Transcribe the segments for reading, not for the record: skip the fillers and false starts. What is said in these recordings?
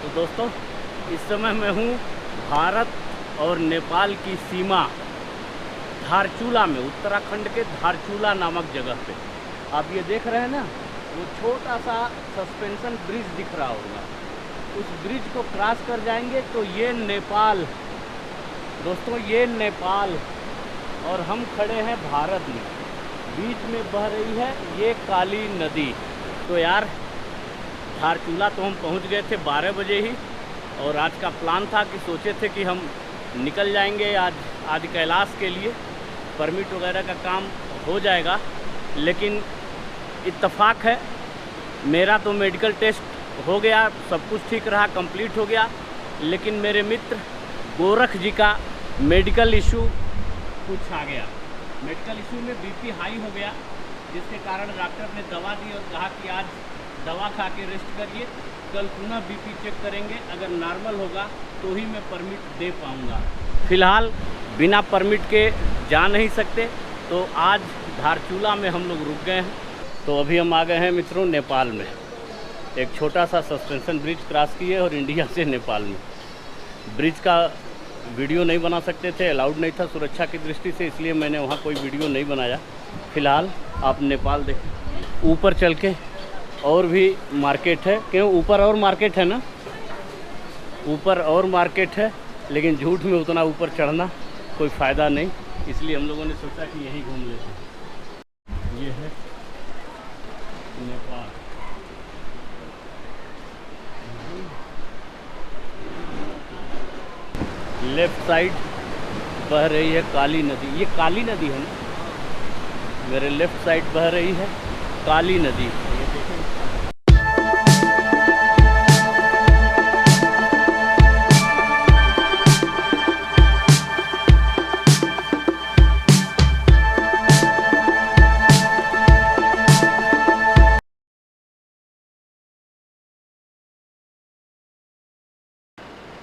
तो दोस्तों, इस समय मैं हूँ भारत और नेपाल की सीमा धारचूला में, उत्तराखंड के धारचूला नामक जगह पे। आप ये देख रहे हैं ना, वो छोटा सा सस्पेंशन ब्रिज दिख रहा होगा। उस ब्रिज को क्रॉस कर जाएंगे तो ये नेपाल, दोस्तों ये नेपाल, और हम खड़े हैं भारत में। बीच में बह रही है ये काली नदी। तो यार, धारचूला तो हम पहुंच गए थे 12 बजे ही, और आज का प्लान था कि सोचे थे कि हम निकल जाएंगे आज कैलाश के लिए। परमिट वगैरह का काम हो जाएगा, लेकिन इत्तेफाक है मेरा तो मेडिकल टेस्ट हो गया, सब कुछ ठीक रहा, कंप्लीट हो गया। लेकिन मेरे मित्र गोरख जी का मेडिकल इशू कुछ आ गया। मेडिकल इशू में बीपी हाई हो गया, जिसके कारण डॉक्टर ने दवा दी और कहा कि आज दवा खा के रेस्ट करिए, कल पुनः बीपी चेक करेंगे, अगर नॉर्मल होगा तो ही मैं परमिट दे पाऊँगा। फ़िलहाल बिना परमिट के जा नहीं सकते, तो आज धारचूला में हम लोग रुक गए हैं। तो अभी हम आ गए हैं मित्रों नेपाल में। एक छोटा सा सस्पेंशन ब्रिज क्रॉस किए और इंडिया से नेपाल में। ब्रिज का वीडियो नहीं बना सकते थे, अलाउड नहीं था सुरक्षा की दृष्टि से, इसलिए मैंने वहाँ कोई वीडियो नहीं बनाया। फ़िलहाल आप नेपाल देखें। ऊपर चल के और भी मार्केट है, क्यों ऊपर और मार्केट है ना, ऊपर और मार्केट है, लेकिन झूठ में उतना ऊपर चढ़ना कोई फ़ायदा नहीं, इसलिए हम लोगों ने सोचा कि यहीं घूम लेते हैं। ये है नेपाल। लेफ्ट साइड बह रही है काली नदी। ये काली नदी है ना, मेरे लेफ्ट साइड बह रही है काली नदी। ये देखें,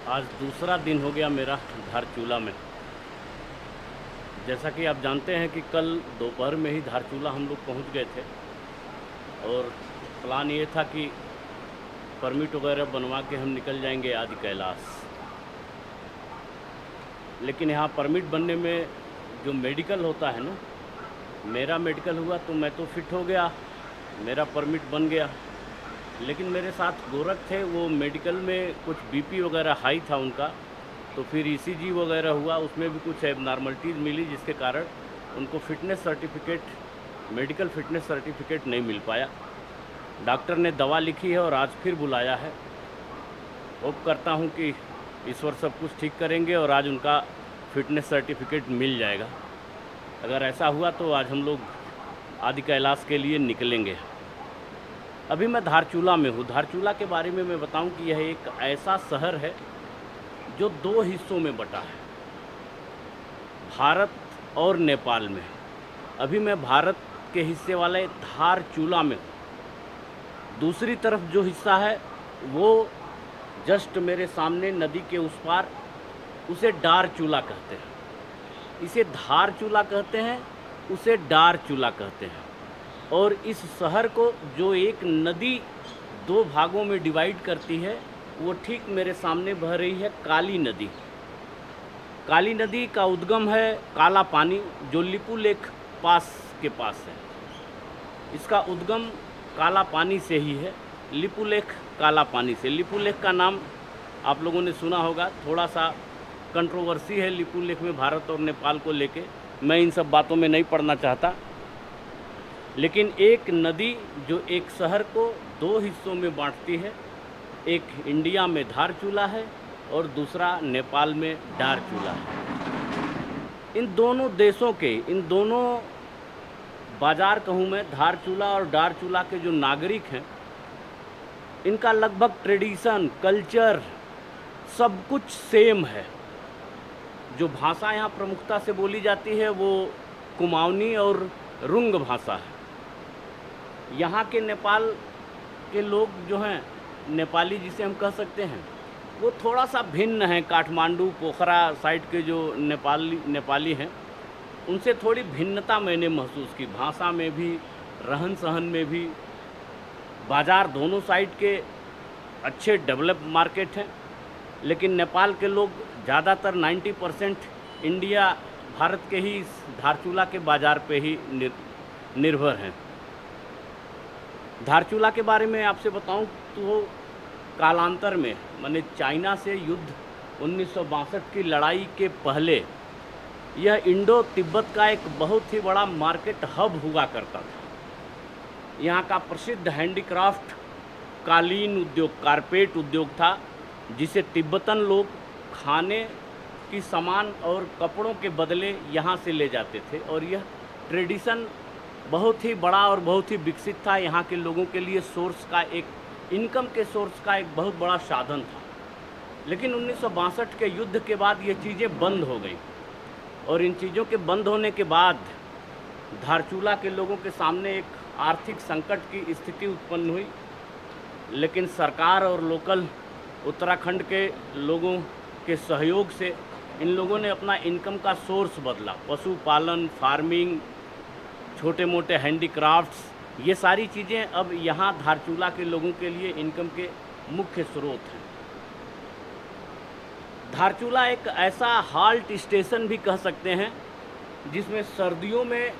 आज दूसरा दिन हो गया मेरा धारचूला में। जैसा कि आप जानते हैं कि कल दोपहर में ही धारचूला हम लोग पहुंच गए थे, और प्लान ये था कि परमिट वगैरह बनवा के हम निकल जाएंगे आदि कैलाश। लेकिन यहाँ परमिट बनने में जो मेडिकल होता है ना, मेरा मेडिकल हुआ तो मैं तो फिट हो गया, मेरा परमिट बन गया। लेकिन मेरे साथ गोरख थे, वो मेडिकल में कुछ बीपी वगैरह हाई था उनका, तो फिर ईसीजी वगैरह हुआ, उसमें भी कुछ एबनॉर्मलिटीज़ मिली, जिसके कारण उनको fitness certificate, medical fitness certificate नहीं मिल पाया। डॉक्टर ने दवा लिखी है और आज फिर बुलाया है। होप करता हूँ कि ईश्वर सब कुछ ठीक करेंगे और आज उनका फिटनेस सर्टिफिकेट मिल जाएगा। अगर ऐसा हुआ तो आज हम लोग आदि कैलाश के लिए निकलेंगे। अभी मैं धारचूला में हूँ। धारचूला के बारे में मैं बताऊं कि यह एक ऐसा शहर है जो दो हिस्सों में बटा है, भारत और नेपाल में। अभी मैं भारत के हिस्से वाले धारचूला में हूँ। दूसरी तरफ जो हिस्सा है वो जस्ट मेरे सामने नदी के उस पार, उसे डारचूला कहते हैं। इसे धारचूला कहते हैं, उसे डारचूला कहते हैं। और इस शहर को जो एक नदी दो भागों में डिवाइड करती है, वो ठीक मेरे सामने बह रही है काली नदी। काली नदी का उद्गम है काला पानी, जो लिपू लेक पास के पास है। इसका उद्गम काला पानी से ही है, लिपू लेक काला पानी से। लिपू लेक का नाम आप लोगों ने सुना होगा, थोड़ा सा कंट्रोवर्सी है लिपू लेक में भारत और नेपाल को लेके। मैं इन सब बातों में नहीं पड़ना चाहता, लेकिन एक नदी जो एक शहर को दो हिस्सों में बांटती है, एक इंडिया में धारचूला है और दूसरा नेपाल में डारचूला है। इन दोनों देशों के, इन दोनों बाज़ार कहूँ मैं, धारचूला और डारचूला के जो नागरिक हैं, इनका लगभग ट्रेडिशन, कल्चर सब कुछ सेम है। जो भाषा यहाँ प्रमुखता से बोली जाती है वो कुमाऊनी और रुंग भाषा है। यहाँ के नेपाल के लोग जो हैं, नेपाली जिसे हम कह सकते हैं, वो थोड़ा सा भिन्न हैं। काठमांडू, पोखरा साइड के जो नेपाली हैं, उनसे थोड़ी भिन्नता मैंने महसूस की, भाषा में भी, रहन सहन में भी। बाज़ार दोनों साइड के अच्छे डेवलप मार्केट हैं, लेकिन नेपाल के लोग ज़्यादातर 90% इंडिया भारत के ही इस धारचूला के बाज़ार पे ही निर्भर हैं। धारचूला के बारे में आपसे बताऊं तो कालांतर में माने चाइना से युद्ध 1962 की लड़ाई के पहले यह इंडो तिब्बत का एक बहुत ही बड़ा मार्केट हब हुआ करता था। यहाँ का प्रसिद्ध हैंडीक्राफ्ट कालीन उद्योग, कारपेट उद्योग था, जिसे तिब्बतन लोग खाने की सामान और कपड़ों के बदले यहाँ से ले जाते थे, और यह ट्रेडिशन बहुत ही बड़ा और बहुत ही विकसित था। यहाँ के लोगों के लिए सोर्स का एक इनकम के सोर्स का एक बहुत बड़ा साधन था। लेकिन 1962 के युद्ध के बाद ये चीज़ें बंद हो गई, और इन चीज़ों के बंद होने के बाद धारचूला के लोगों के सामने एक आर्थिक संकट की स्थिति उत्पन्न हुई। लेकिन सरकार और लोकल उत्तराखंड के लोगों के सहयोग से इन लोगों ने अपना इनकम का सोर्स बदला। पशुपालन, फार्मिंग, छोटे मोटे हैंडीक्राफ्ट्स, ये सारी चीज़ें अब यहाँ धारचूला के लोगों के लिए इनकम के मुख्य स्रोत हैं। धारचूला एक ऐसा हाल्ट स्टेशन भी कह सकते हैं जिसमें सर्दियों में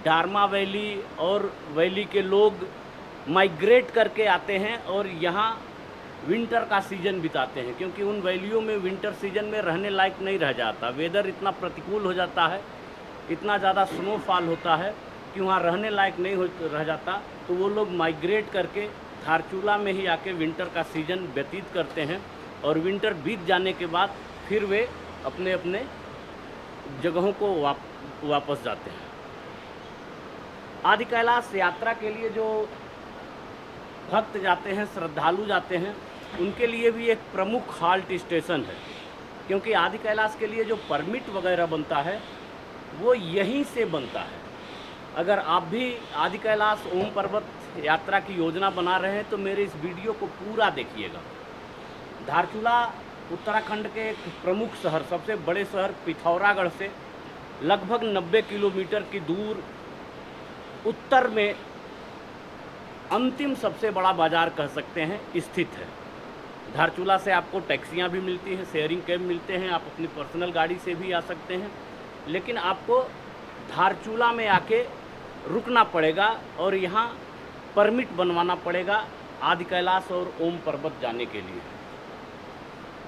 डारमा वैली और वैली के लोग माइग्रेट करके आते हैं और यहाँ विंटर का सीज़न बिताते हैं, क्योंकि उन वैलियों में विंटर सीजन में रहने लायक नहीं रह जाता। वेदर इतना प्रतिकूल हो जाता है, इतना ज़्यादा स्नोफॉल होता है कि वहाँ रहने लायक नहीं रह जाता। तो वो लोग माइग्रेट करके धारचूला में ही आके विंटर का सीज़न व्यतीत करते हैं, और विंटर बीत जाने के बाद फिर वे अपने अपने जगहों को वापस जाते हैं। आदि कैलाश यात्रा के लिए जो भक्त जाते हैं, श्रद्धालु जाते हैं, उनके लिए भी एक प्रमुख हाल्ट स्टेशन है, क्योंकि आदि कैलाश के लिए जो परमिट वगैरह बनता है वो यहीं से बनता है। अगर आप भी आदि कैलाश ओम पर्वत यात्रा की योजना बना रहे हैं तो मेरे इस वीडियो को पूरा देखिएगा। धारचूला उत्तराखंड के एक प्रमुख शहर, सबसे बड़े शहर पिथौरागढ़ से लगभग 90 किलोमीटर की दूर उत्तर में अंतिम सबसे बड़ा बाज़ार कह सकते हैं स्थित है। धारचूला से आपको टैक्सियां भी मिलती हैं, शेयरिंग कैब मिलते हैं, आप अपनी पर्सनल गाड़ी से भी आ सकते हैं, लेकिन आपको धारचूला में आके रुकना पड़ेगा और यहाँ परमिट बनवाना पड़ेगा आदि कैलाश और ओम पर्वत जाने के लिए।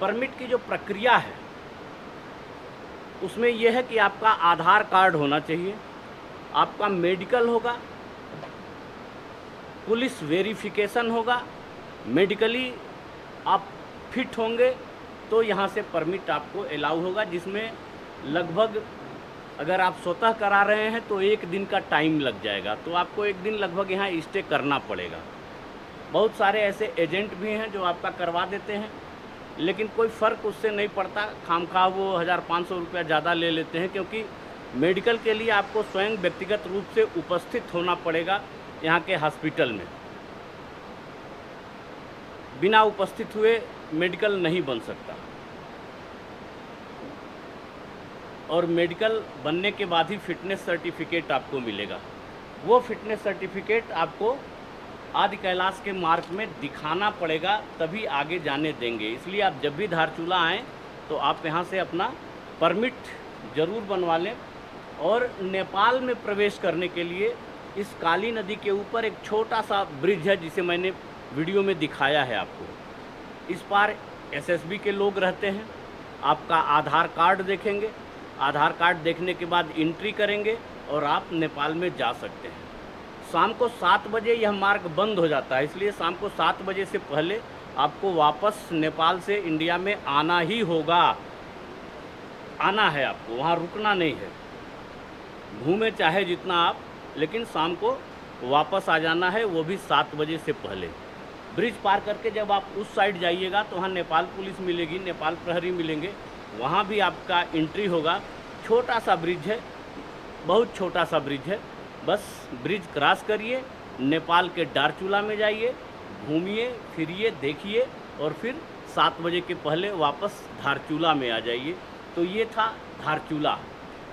परमिट की जो प्रक्रिया है उसमें यह है कि आपका आधार कार्ड होना चाहिए, आपका मेडिकल होगा, पुलिस वेरिफिकेशन होगा, मेडिकली आप फिट होंगे तो यहाँ से परमिट आपको अलाउ होगा, जिसमें लगभग अगर आप स्वतः करा रहे हैं तो 1 दिन का टाइम लग जाएगा। तो आपको 1 दिन लगभग यहाँ स्टे करना पड़ेगा। बहुत सारे ऐसे एजेंट भी हैं जो आपका करवा देते हैं, लेकिन कोई फ़र्क उससे नहीं पड़ता, खामखा वो 1500 रुपया ज़्यादा ले लेते हैं, क्योंकि मेडिकल के लिए आपको स्वयं व्यक्तिगत रूप से उपस्थित होना पड़ेगा यहाँ के हॉस्पिटल में। बिना उपस्थित हुए मेडिकल नहीं बन सकता, और मेडिकल बनने के बाद ही फिटनेस सर्टिफिकेट आपको मिलेगा। वो फिटनेस सर्टिफिकेट आपको आदि कैलाश के मार्ग में दिखाना पड़ेगा, तभी आगे जाने देंगे। इसलिए आप जब भी धारचूला आएँ तो आप यहाँ से अपना परमिट ज़रूर बनवा लें। और नेपाल में प्रवेश करने के लिए इस काली नदी के ऊपर एक छोटा सा ब्रिज है, जिसे मैंने वीडियो में दिखाया है आपको। इस पार एसएसबी के लोग रहते हैं। आपका आधार कार्ड देखेंगे, आधार कार्ड देखने के बाद एंट्री करेंगे और आप नेपाल में जा सकते हैं। शाम को 7 बजे यह मार्ग बंद हो जाता है, इसलिए शाम को 7 बजे से पहले आपको वापस नेपाल से इंडिया में आना ही होगा। आना है आपको, वहाँ रुकना नहीं है। घूमे चाहे जितना आप, लेकिन शाम को वापस आ जाना है, वो भी 7 बजे से पहले। ब्रिज पार करके जब आप उस साइड जाइएगा तो वहाँ नेपाल पुलिस मिलेगी, नेपाल प्रहरी मिलेंगे, वहाँ भी आपका एंट्री होगा। छोटा सा ब्रिज है, बहुत छोटा सा ब्रिज है। बस ब्रिज क्रॉस करिए, नेपाल के धारचूला में जाइए, घूमिए फिरिए देखिए, और फिर 7 बजे के पहले वापस धारचूला में आ जाइए। तो ये था धारचूला।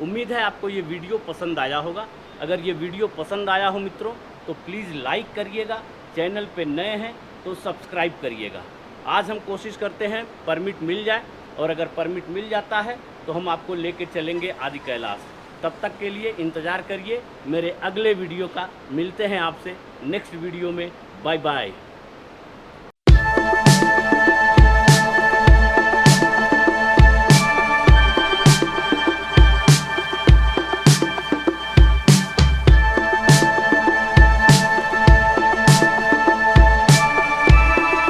उम्मीद है आपको ये वीडियो पसंद आया होगा। अगर ये वीडियो पसंद आया हो मित्रों तो प्लीज़ लाइक करिएगा। चैनल पे नए हैं तो सब्सक्राइब करिएगा। आज हम कोशिश करते हैं परमिट मिल जाए, और अगर परमिट मिल जाता है तो हम आपको लेके चलेंगे आदि कैलाश। तब तक के लिए इंतज़ार करिए मेरे अगले वीडियो का। मिलते हैं आपसे नेक्स्ट वीडियो में। Bye bye.